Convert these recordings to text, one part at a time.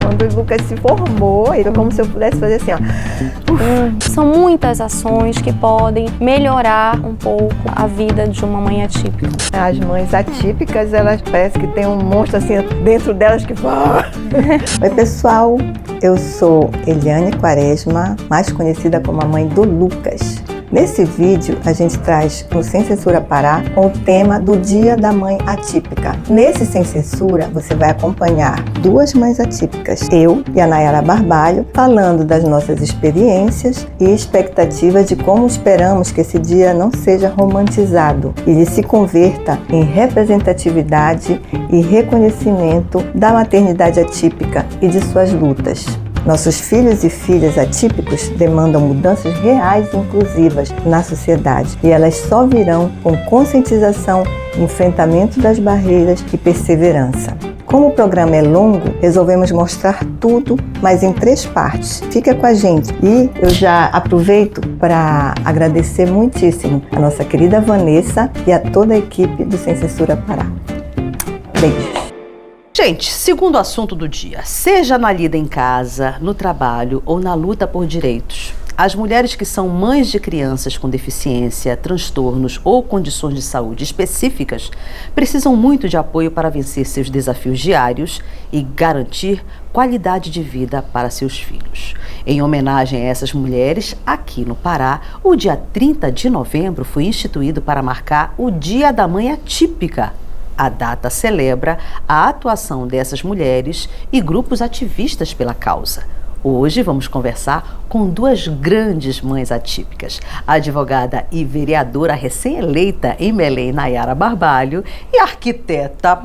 Quando o Lucas se formou, era como se eu pudesse fazer assim, ó. São muitas ações que podem melhorar um pouco a vida de uma mãe atípica. As mães atípicas, elas parecem que tem um monstro assim dentro delas que... Oi pessoal, eu sou Eliane Quaresma, mais conhecida como a mãe do Lucas. Nesse vídeo, a gente traz no Sem Censura Pará com o tema do Dia da Mãe Atípica. Nesse Sem Censura, você vai acompanhar duas mães atípicas, eu e a Nayara Barbalho, falando das nossas experiências e expectativas de como esperamos que esse dia não seja romantizado e ele se converta em representatividade e reconhecimento da maternidade atípica e de suas lutas. Nossos filhos e filhas atípicos demandam mudanças reais e inclusivas na sociedade e elas só virão com conscientização, enfrentamento das barreiras e perseverança. Como o programa é longo, resolvemos mostrar tudo, mas em 3 partes. Fica com a gente e eu já aproveito para agradecer muitíssimo a nossa querida Vanessa e a toda a equipe do Sem Censura Pará. Beijos! Gente, segundo assunto do dia, seja na lida em casa, no trabalho ou na luta por direitos, as mulheres que são mães de crianças com deficiência, transtornos ou condições de saúde específicas precisam muito de apoio para vencer seus desafios diários e garantir qualidade de vida para seus filhos. Em homenagem a essas mulheres, aqui no Pará, o dia 30 de novembro foi instituído para marcar o Dia da Mãe Atípica. A data celebra a atuação dessas mulheres e grupos ativistas pela causa. Hoje vamos conversar com duas grandes mães atípicas, a advogada e vereadora recém-eleita em Belém, Nayara Barbalho, e a arquiteta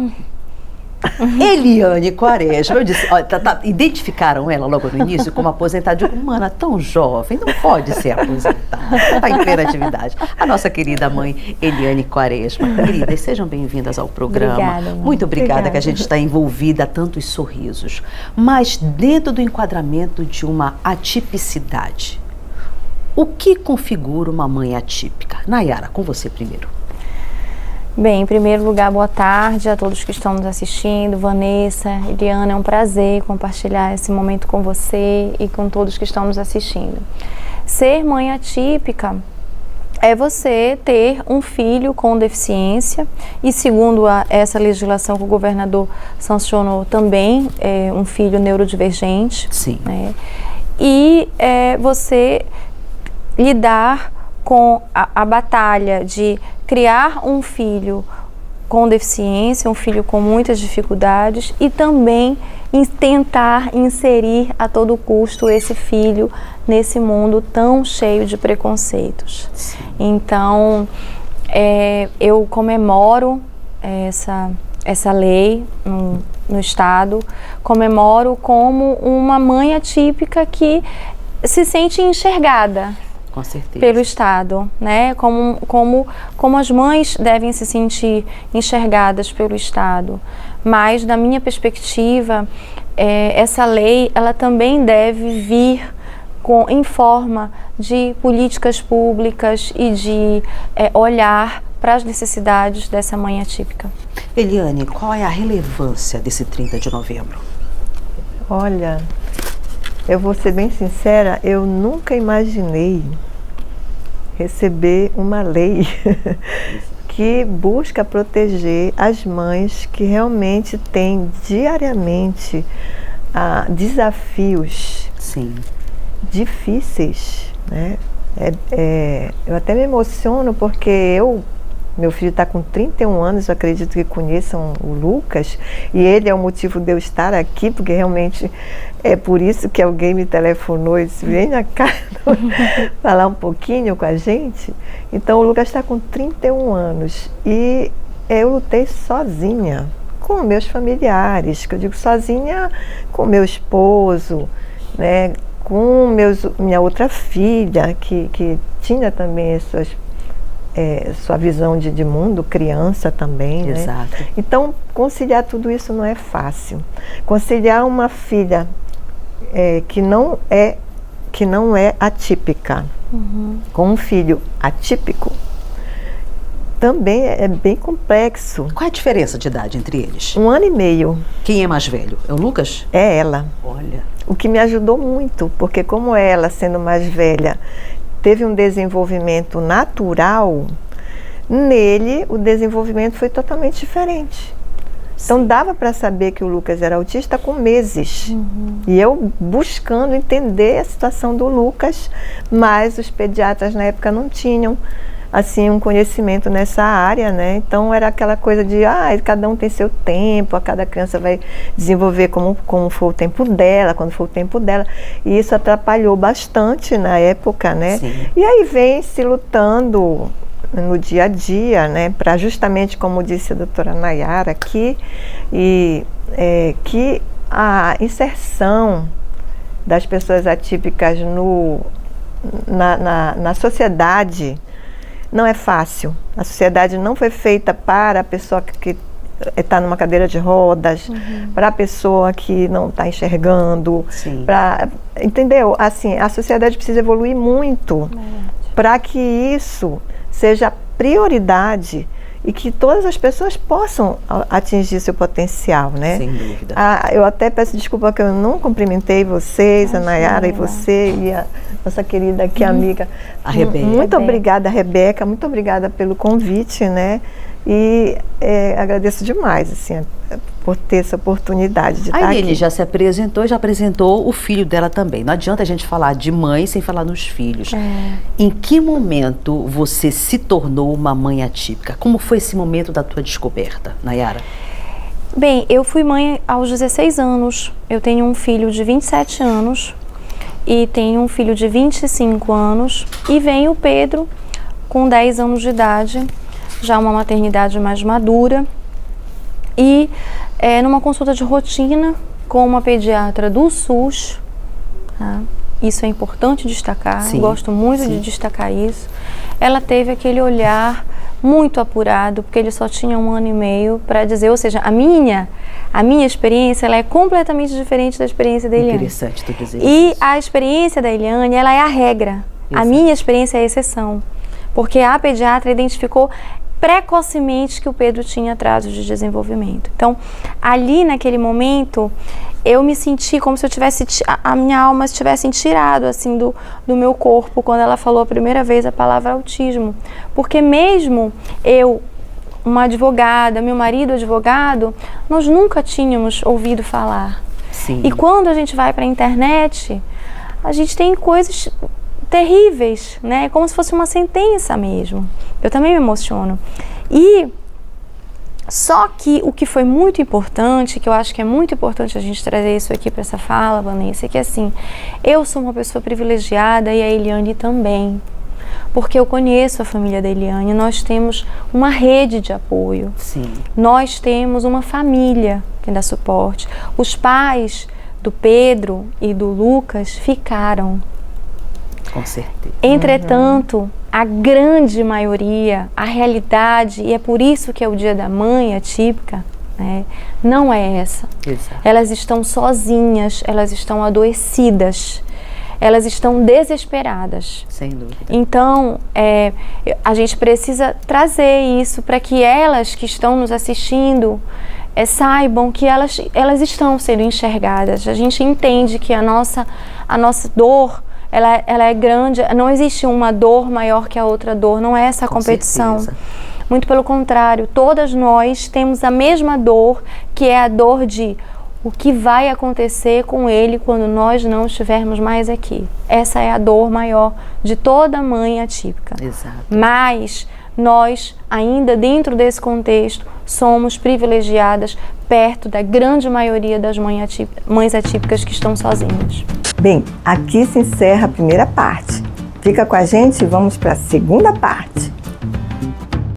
Eliane Quaresma. Eu disse, ó, identificaram ela logo no início como aposentada. Eu digo, mana, tão jovem, não pode ser aposentada, está em plena atividade. A nossa querida mãe Eliane Quaresma. Queridas, sejam bem-vindas ao programa. Obrigada, mãe. Muito obrigada que a gente está envolvida a tantos sorrisos. Mas dentro do enquadramento de uma atipicidade, o que configura uma mãe atípica? Nayara, com você primeiro. Bem, em primeiro lugar, boa tarde a todos que estão nos assistindo. Vanessa, Eliana, é um prazer compartilhar esse momento com você e com todos que estão nos assistindo. Ser mãe atípica é você ter um filho com deficiência e, segundo essa legislação que o governador sancionou, também um filho neurodivergente. Sim. Né? E você lidar com a batalha de criar um filho com deficiência, um filho com muitas dificuldades e também tentar inserir a todo custo esse filho nesse mundo tão cheio de preconceitos. Sim. Então, eu comemoro essa lei no Estado, comemoro como uma mãe atípica que se sente enxergada. Com certeza. Pelo Estado, né? Como as mães devem se sentir enxergadas pelo Estado. Mas, da minha perspectiva, essa lei, ela também deve vir em forma de políticas públicas e de olhar para as necessidades dessa mãe atípica. Eliane, qual é a relevância desse 30 de novembro? Olha, eu vou ser bem sincera, eu nunca imaginei receber uma lei que busca proteger as mães que realmente têm diariamente desafios Sim. difíceis, né? Eu até me emociono porque meu filho está com 31 anos, eu acredito que conheçam o Lucas, e ele é o motivo de eu estar aqui, porque realmente é por isso que alguém me telefonou e disse, venha cá falar um pouquinho com a gente. Então o Lucas está com 31 anos e eu lutei sozinha, com meus familiares, que eu digo sozinha com meu esposo, né, com minha outra filha, que tinha também sua visão de mundo, criança também, né? Exato. Então, conciliar tudo isso não é fácil. Conciliar uma filha que não é atípica, com um filho atípico, também é bem complexo. Qual é a diferença de idade entre eles? 1 ano e meio. Quem é mais velho? É o Lucas? É ela. Olha. O que me ajudou muito, porque como ela, sendo mais velha, teve um desenvolvimento natural, nele o desenvolvimento foi totalmente diferente. Então dava para saber que o Lucas era autista com meses. E eu buscando entender a situação do Lucas, mas os pediatras na época não tinham assim um conhecimento nessa área, né? Então era aquela coisa de cada um tem seu tempo, a cada criança vai desenvolver como for o tempo dela, quando for o tempo dela. E isso atrapalhou bastante na época, né? Sim. E aí vem se lutando no dia a dia, né, para justamente, como disse a doutora Nayara aqui, que a inserção das pessoas atípicas na sociedade não é fácil. A sociedade não foi feita para a pessoa que está numa cadeira de rodas, para a pessoa que não está enxergando, entendeu? Assim, a sociedade precisa evoluir muito para que isso seja prioridade e que todas as pessoas possam atingir seu potencial, né? Sem dúvida. Eu até peço desculpa que eu não cumprimentei vocês, a Nayara e você e a nossa querida aqui amiga. A Rebeca. Muito obrigada, Rebeca, muito obrigada pelo convite, né? E agradeço demais, assim, por ter essa oportunidade de estar aqui. A Aline já se apresentou e já apresentou o filho dela também. Não adianta a gente falar de mãe sem falar nos filhos. Em que momento você se tornou uma mãe atípica? Como foi esse momento da tua descoberta, Nayara? Bem, eu fui mãe aos 16 anos. Eu tenho um filho de 27 anos e tenho um filho de 25 anos. E vem o Pedro com 10 anos de idade, já uma maternidade mais madura, e numa consulta de rotina com uma pediatra do SUS, tá? Isso é importante destacar, gosto muito de destacar isso. Ela teve aquele olhar muito apurado, porque ele só tinha 1 ano e meio para dizer, ou seja, a minha experiência ela é completamente diferente da experiência da Eliane. Interessante tu dizer E isso. a experiência da Eliane, ela é a regra. Exato. A minha experiência é a exceção, porque a pediatra identificou precocemente que o Pedro tinha atraso de desenvolvimento. Então, ali naquele momento, eu me senti como se eu tivesse, a minha alma tivesse tirado assim do meu corpo quando ela falou a primeira vez a palavra autismo. Porque mesmo eu, uma advogada, meu marido advogado, nós nunca tínhamos ouvido falar. Sim. E quando a gente vai para a internet, a gente tem coisas terríveis, né? Como se fosse uma sentença mesmo. Eu também me emociono. E só que o que foi muito importante, que eu acho que é muito importante a gente trazer isso aqui para essa fala, Vanessa, é que assim, eu sou uma pessoa privilegiada e a Eliane também. Porque eu conheço a família da Eliane, nós temos uma rede de apoio. Sim. Nós temos uma família que dá suporte. Os pais do Pedro e do Lucas ficaram. Com certeza. Entretanto, a grande maioria, a realidade, e é por isso que é o Dia da Mãe atípica, né, não é essa. Exato. Elas estão sozinhas, elas estão adoecidas, elas estão desesperadas. Sem dúvida. Então, a gente precisa trazer isso para que elas que estão nos assistindo saibam que elas estão sendo enxergadas. A gente entende que a nossa dor, ela é grande, não existe uma dor maior que a outra dor, não é essa a competição. Certeza. Muito pelo contrário, todas nós temos a mesma dor, que é a dor de o que vai acontecer com ele quando nós não estivermos mais aqui. Essa é a dor maior de toda mãe atípica. Exato. Mas nós, ainda dentro desse contexto, somos privilegiadas perto da grande maioria das mães atípicas que estão sozinhas. Bem, aqui se encerra a primeira parte. Fica com a gente e vamos para a segunda parte.